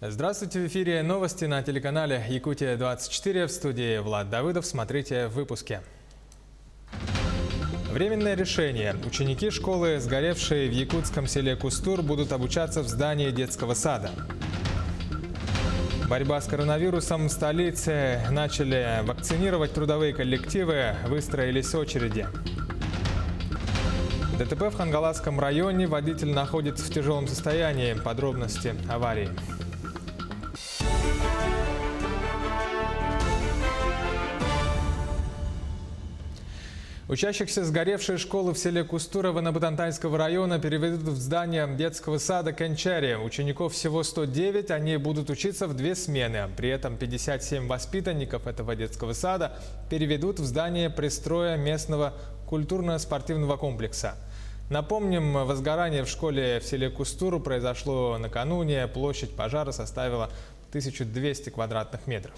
Здравствуйте, в эфире новости на телеканале Якутия-24. В студии Влад Давыдов. Смотрите в выпуске. Временное решение. Ученики школы, сгоревшие в якутском селе Кустур, будут обучаться в здании детского сада. Борьба с коронавирусом в столице. Начали вакцинировать трудовые коллективы, выстроились очереди. ДТП в Хангаласском районе. Водитель находится в тяжелом состоянии. Подробности аварии. Учащихся сгоревшей школы в селе Кустурово Набатантайского района переведут в здание детского сада Кенчари. Учеников всего 109, они будут учиться в 2 смены. При этом 57 воспитанников этого детского сада переведут в здание пристроя местного культурно-спортивного комплекса. Напомним, возгорание в школе в селе Кустуру произошло накануне. Площадь пожара составила 1200 квадратных метров.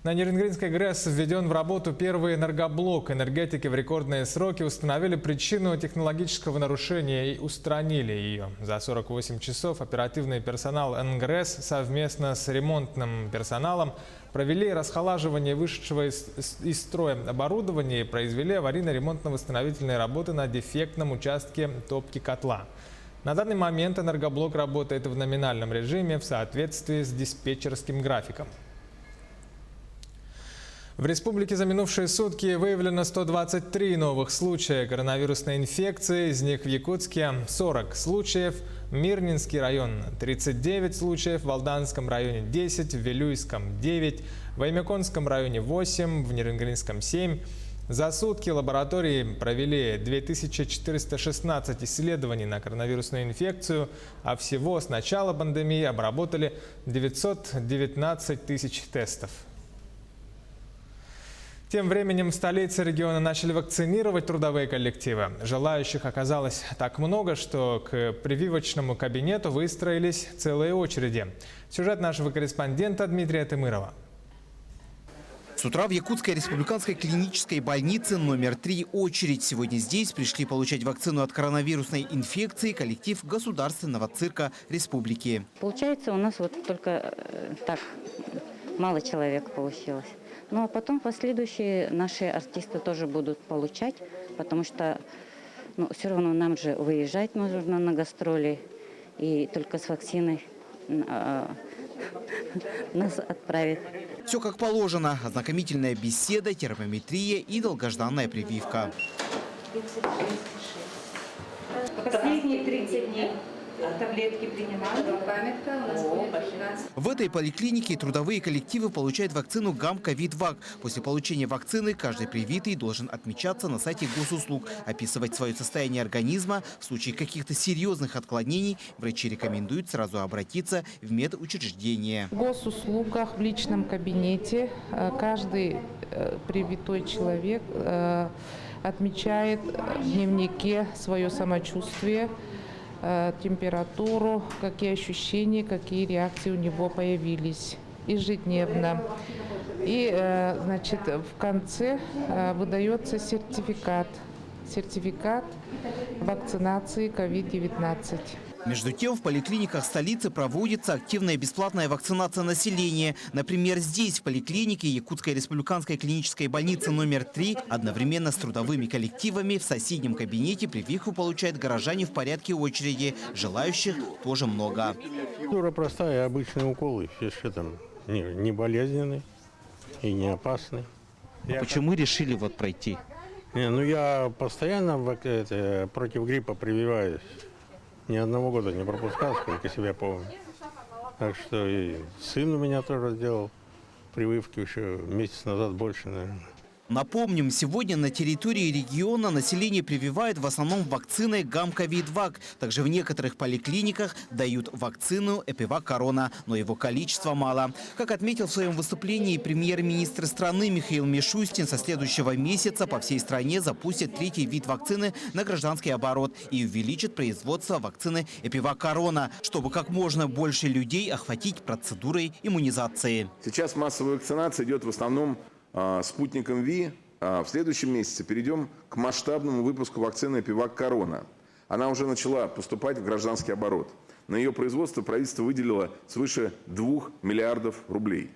На Нирингринской ГРЭС введен в работу первый энергоблок. Энергетики в рекордные сроки установили причину технологического нарушения и устранили ее. За 48 часов оперативный персонал НГРЭС совместно с ремонтным персоналом провели расхолаживание вышедшего из строя оборудования и произвели аварийно-ремонтно-восстановительные работы на дефектном участке топки котла. На данный момент энергоблок работает в номинальном режиме в соответствии с диспетчерским графиком. В республике за минувшие сутки выявлено 123 новых случая коронавирусной инфекции, из них в Якутске 40 случаев, Мирнинский район 39 случаев, в Алданском районе 10, в Вилюйском 9, в Аймяконском районе 8, в Нирингринском 7. За сутки лаборатории провели 2416 исследований на коронавирусную инфекцию, а всего с начала пандемии обработали 919 тысяч тестов. Тем временем в столице региона начали вакцинировать трудовые коллективы. Желающих оказалось так много, что к прививочному кабинету выстроились целые очереди. Сюжет нашего корреспондента Дмитрия Тымырова. С утра в Якутской республиканской клинической больнице номер 3 очередь. Сегодня здесь пришли получать вакцину от коронавирусной инфекции коллектив государственного цирка республики. Получается, у нас вот только так мало человек получилось. Ну а потом последующие наши артисты тоже будут получать, потому что все равно нам же выезжать нужно на гастроли, и только с вакциной нас отправят. Все как положено. Ознакомительная беседа, термометрия и долгожданная прививка. Последние 30 дней таблетки принимаем. В этой поликлинике трудовые коллективы получают вакцину ГАМ-ковид-ВАК. После получения вакцины каждый привитый должен отмечаться на сайте госуслуг, описывать свое состояние организма. В случае каких-то серьезных отклонений врачи рекомендуют сразу обратиться в медучреждение. В госуслугах в личном кабинете каждый привитой человек отмечает в дневнике свое самочувствие, температуру, какие ощущения, какие реакции у него появились ежедневно. И, значит, в конце выдается сертификат вакцинации COVID-19. Между тем, в поликлиниках столицы проводится активная бесплатная вакцинация населения. Например, здесь, в поликлинике Якутской республиканской клинической больницы номер 3, одновременно с трудовыми коллективами в соседнем кабинете прививку получают горожане в порядке очереди. Желающих тоже много. Процедура простая, обычные уколы, все там не болезненные и не опасные. Почему решили вот пройти? Я постоянно против гриппа прививаюсь. Ни одного года не пропускал, сколько себя помню. Так что и сын у меня тоже сделал прививки еще месяц назад, больше, наверное. Напомним, сегодня на территории региона население прививает в основном вакциной ГАМ-ковид-ВАК. Также в некоторых поликлиниках дают вакцину Эпивак-Корона, но его количества мало. Как отметил в своем выступлении премьер-министр страны Михаил Мишустин, со следующего месяца по всей стране запустят 3-й вид вакцины на гражданский оборот и увеличат производство вакцины Эпивак-Корона, чтобы как можно больше людей охватить процедурой иммунизации. Сейчас массовая вакцинация идет в основном спутником ВИ. В следующем месяце перейдем к масштабному выпуску вакцины Эпивак-Корона. Она уже начала поступать в гражданский оборот. На ее производство правительство выделило свыше 2 миллиардов рублей.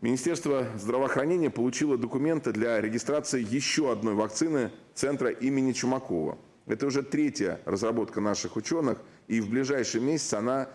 Министерство здравоохранения получило документы для регистрации еще одной вакцины центра имени Чумакова. Это уже 3-я разработка наших ученых, и в ближайший месяц она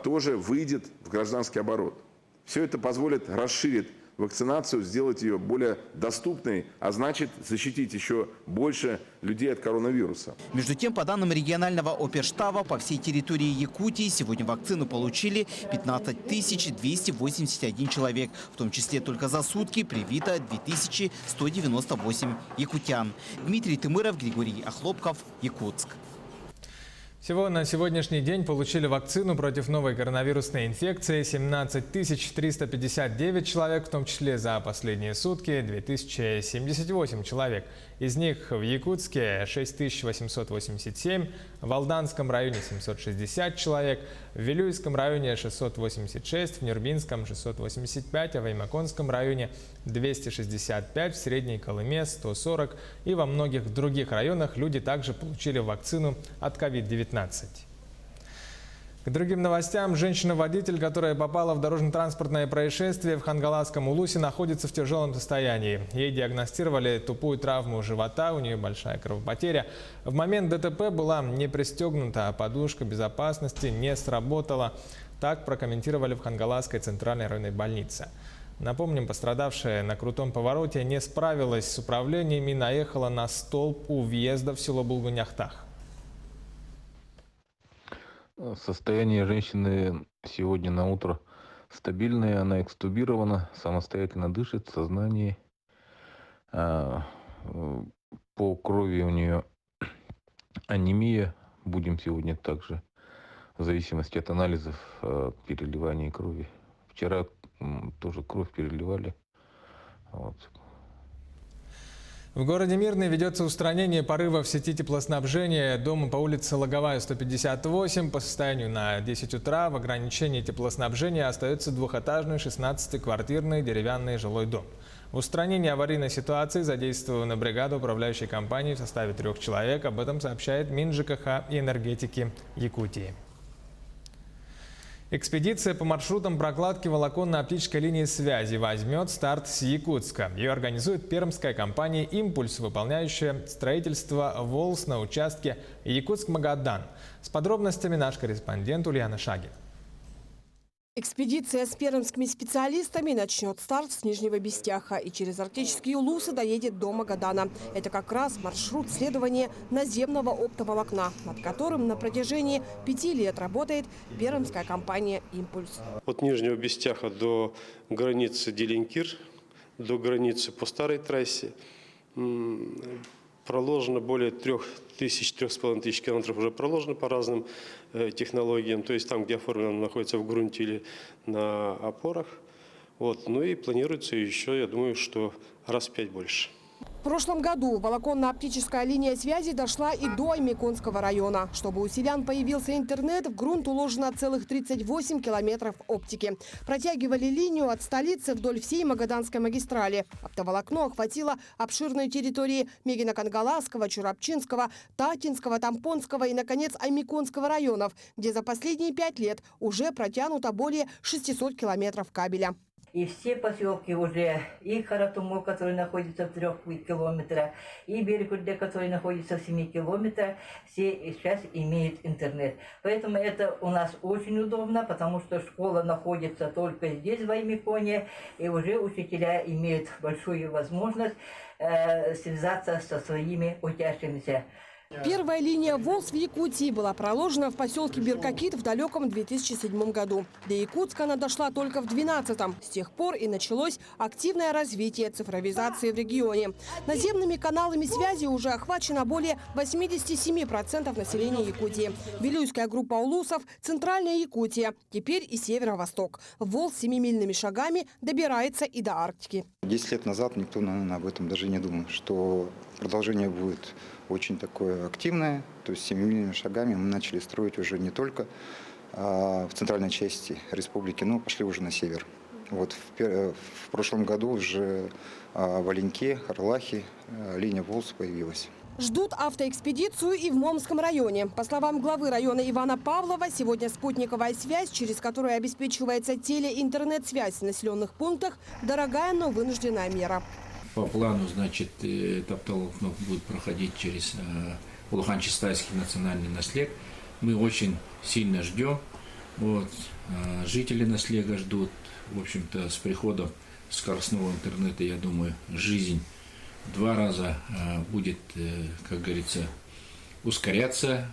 тоже выйдет в гражданский оборот. Все это позволит расширить вакцинацию, сделать ее более доступной, а значит защитить еще больше людей от коронавируса. Между тем, по данным регионального оперштаба, по всей территории Якутии сегодня вакцину получили 15 281 человек. В том числе только за сутки привито 2198 якутян. Дмитрий Тымыров, Григорий Охлопков, Якутск. Всего на сегодняшний день получили вакцину против новой коронавирусной инфекции 17 359 человек, в том числе за последние сутки 2078 человек. Из них в Якутске 6887, в Алданском районе 760 человек, в Вилюйском районе 686, в Нюрбинском 685, а в Аймаконском районе 265, в Средней Колыме 140 и во многих других районах люди также получили вакцину от COVID-19. К другим новостям. Женщина-водитель, которая попала в дорожно-транспортное происшествие в Хангаласском Улусе, находится в тяжелом состоянии. Ей диагностировали тупую травму живота, у нее большая кровопотеря. В момент ДТП была не пристегнута, а подушка безопасности не сработала. Так прокомментировали в Хангаласской центральной районной больнице. Напомним, пострадавшая на крутом повороте не справилась с управлением и наехала на столб у въезда в село Булгуняхтах. Состояние женщины сегодня на утро стабильное, она экстубирована, самостоятельно дышит, в сознании. По крови у нее анемия. Будем сегодня также, в зависимости от анализов, переливания крови. Вчера тоже кровь переливали. Вот. В городе Мирный ведется устранение порыва в сети теплоснабжения дома по улице Логовая, 158. По состоянию на 10 утра в ограничении теплоснабжения остается двухэтажный 16-квартирный деревянный жилой дом. В устранении аварийной ситуации задействована бригада управляющей компании в составе 3 человек. Об этом сообщает МинЖКХ и энергетики Якутии. Экспедиция по маршрутам прокладки волоконно-оптической линии связи возьмет старт с Якутска. Ее организует пермская компания «Импульс», выполняющая строительство ВОЛС на участке Якутск-Магадан. С подробностями наш корреспондент Ульяна Шагина. Экспедиция с пермскими специалистами начнет старт с Нижнего Бестяха и через Арктические Улусы доедет до Магадана. Это как раз маршрут следования наземного оптоволокна, над которым на протяжении 5 лет работает пермская компания «Импульс». От Нижнего Бестяха до границы Делинкир, до границы по старой трассе проложено более 3,5 километров уже проложено по разным технологиям. То есть там, где оформлено, находится в грунте или на опорах. Вот. Ну и планируется еще, я думаю, что раз в 5 больше. В прошлом году волоконно-оптическая линия связи дошла и до Аймяконского района. Чтобы у селян появился интернет, в грунт уложено целых 38 километров оптики. Протягивали линию от столицы вдоль всей Магаданской магистрали. Оптоволокно охватило обширные территории Мегино-Кангаласского, Чурапчинского, Татинского, Тампонского и, наконец, Аймяконского районов, где за последние 5 лет уже протянуто более 600 километров кабеля. И все поселки уже, и Харатуму, который находится в 3 километрах, и Берегурде, который находится в 7 километрах, все сейчас имеют интернет. Поэтому это у нас очень удобно, потому что школа находится только здесь, в Аймяконе, и уже учителя имеют большую возможность связаться со своими учащимися. Первая линия ВОЛС в Якутии была проложена в поселке Биркакит в далеком 2007 году. До Якутска она дошла только в 2012-м. С тех пор и началось активное развитие цифровизации в регионе. Наземными каналами связи уже охвачено более 87% населения Якутии. Вилюйская группа улусов, центральная Якутия, теперь и северо-восток. ВОЛС 7-мильными шагами добирается и до Арктики. 10 лет назад никто, наверное, об этом даже не думал, что продолжение будет очень такое активное. То есть 7-мильными шагами мы начали строить уже не только в центральной части республики, но пошли уже на север. Вот в прошлом году уже в Оленьке, Харлахе линия ВОЛС появилась. Ждут автоэкспедицию и в Момском районе. По словам главы района Ивана Павлова, сегодня спутниковая связь, через которую обеспечивается теле-интернет-связь в населенных пунктах, дорогая, но вынужденная мера. По плану, значит, Тапталов будет проходить через Улухан-Чистайский национальный наслег. Мы очень сильно ждем. Вот, жители наслега ждут. В общем-то, с приходом скоростного интернета, я думаю, жизнь в 2 раза будет, как говорится, ускоряться.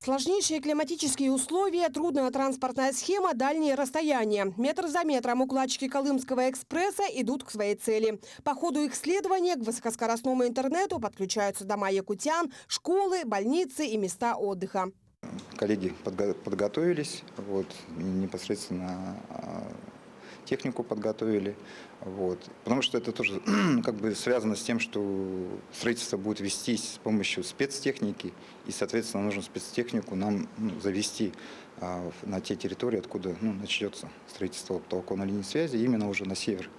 Сложнейшие климатические условия, трудная транспортная схема, дальние расстояния. Метр за метром укладчики Колымского экспресса идут к своей цели. По ходу их следования к высокоскоростному интернету подключаются дома якутян, школы, больницы и места отдыха. Коллеги подготовились, вот, непосредственно технику подготовили. Вот. Потому что это тоже как бы связано с тем, что строительство будет вестись с помощью спецтехники, и, соответственно, нужно спецтехнику нам завести на те территории, откуда начнется строительство оптоволоконной линии связи, именно уже на север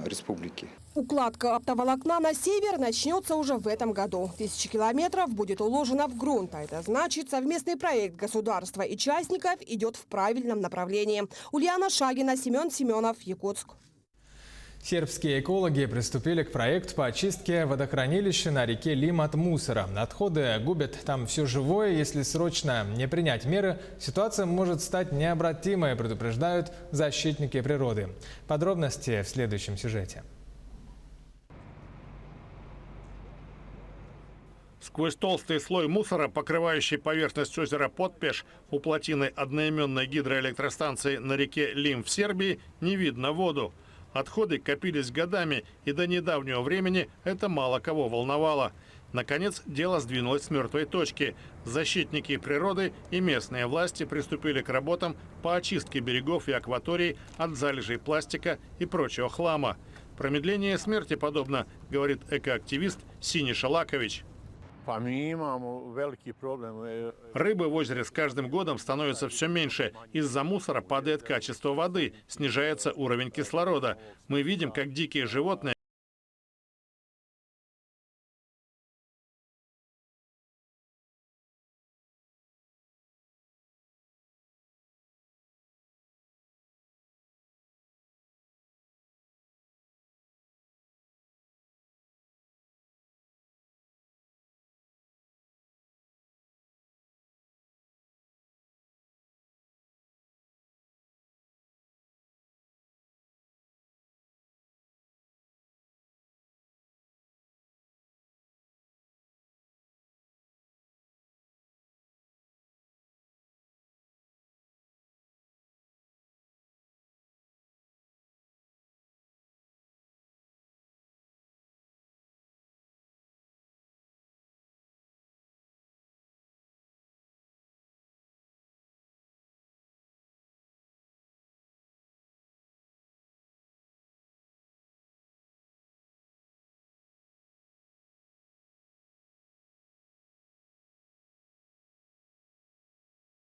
республики. Укладка оптоволокна на север начнется уже в этом году. 1000 километров будет уложено в грунт. А это значит, совместный проект государства и частников идет в правильном направлении. Ульяна Шагина, Семен Семенов, Якутск. Сербские экологи приступили к проекту по очистке водохранилища на реке Лим от мусора. Отходы губят там все живое. Если срочно не принять меры, ситуация может стать необратимой, предупреждают защитники природы. Подробности в следующем сюжете. Сквозь толстый слой мусора, покрывающий поверхность озера Подпеш, у плотины одноименной гидроэлектростанции на реке Лим в Сербии не видно воду. Отходы копились годами, и до недавнего времени это мало кого волновало. Наконец, дело сдвинулось с мертвой точки. Защитники природы и местные власти приступили к работам по очистке берегов и акваторий от залежей пластика и прочего хлама. Промедление смерти подобно, говорит экоактивист Синиша Лакович. Рыбы в озере с каждым годом становится все меньше. Из-за мусора падает качество воды, снижается уровень кислорода. Мы видим, как дикие животные,